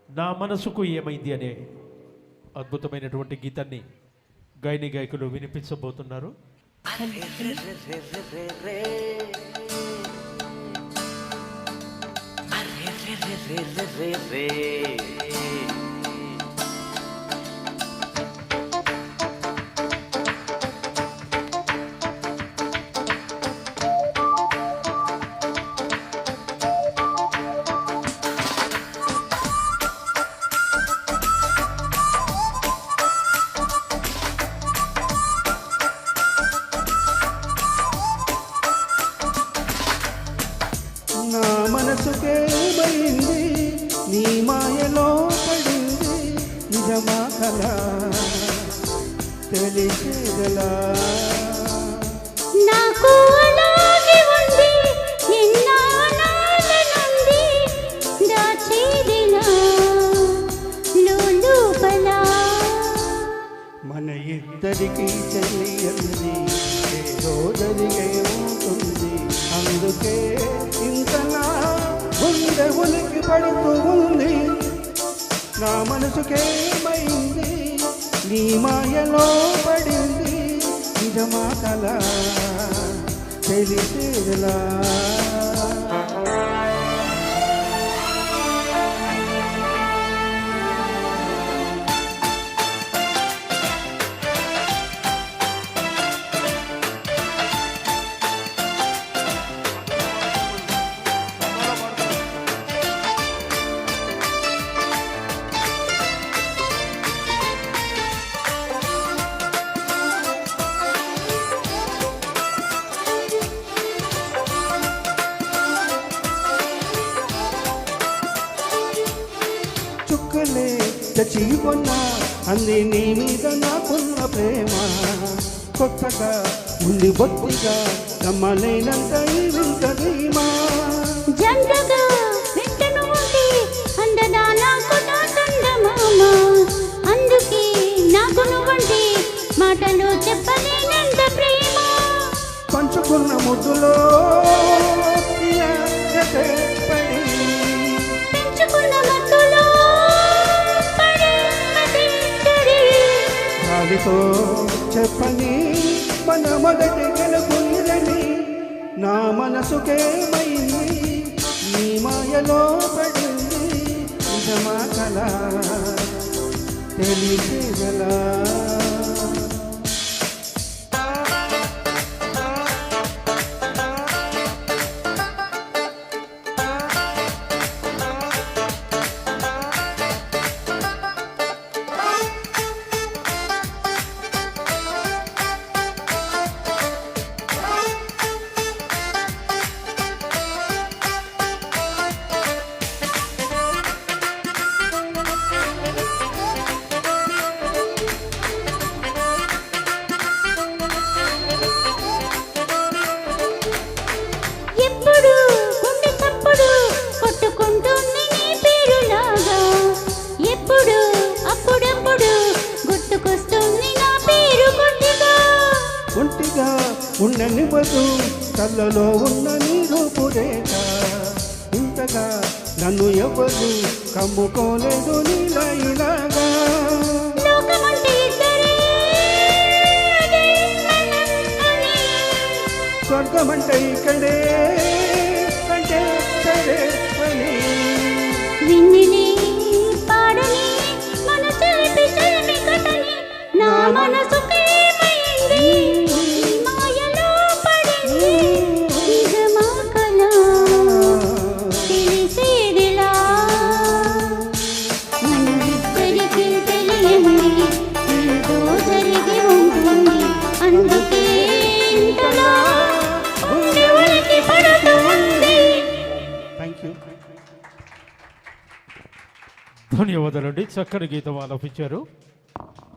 నా మనసుకు ఏమైంది అనే అద్భుతమైనటువంటి గీతాన్ని గాయని గాయకులు వినిపించబోతున్నారు. నా మనసుకేమైంది, నీ మాయలో పడింది, నిజమా కలా తెలిసేదలా. నాకు అలాగే ఉంది, ఎన్నాళ్ళ నుండి దాచేదిలా లోపల. మన ఇద్దరికి తెలియంది ఏదో జరిగే ఉంటుంది, అందుకే ఇంతలా గుండె ఉలికి పడుతూ ఉంది. నా మనసుకేమైంది, నీ మాయలో పడింది, నిజమా కలా తెలిసేదలా. చుక్కలే చచ్చిపోన్నా అంది నీ మీద నాకున్న ప్రేమ, కొత్తగా ఉంది బొత్తిగా నమ్మలేనంత ఈ వింత ధీమా. జంటగా వెంటను ఉండి అందదా నాకు నా చందమామ, అందుకే నాకు నువ్వంటే మాటలు చెప్పలేనంత ప్రేమ. పంచుకున్న ముద్దులో పడి, పెంచుకున్న మత్తులో పడి మదించడి. గాలితో చెప్పని మన మొదటి గెలుపు ఇదని. నా మనసుకేమైంది, నీ మాయలో పడింది, నిజమా కలా తెలిసేదలా. ఒంటిగా ఉండనివ్వదు కళ్ళలో ఉన్న నీ రూపురేఖ, ఇంతగా నన్ను ఎవ్వరు కమ్ముకోలేదు నీలా ఇలాగా. స్వర్గమంటే ఇక్కడే అంటే సరే అని విన్నిని పాడని మన చెలిపి చెలిమి కథని. నా మనసుకేమైంది, మాయలో పడింది, నిజమా కలా తెలిసేదిలా. మనమిద్దరికీ తెలియంది ఏదో జరిగి ఉంటుంది, అందుకే ఇంతలా గుండె ఉలికి పడుతూ ఉంది. Thank you. ధన్యవాదాలండి. చక్కని గీతం ఆలపించారు.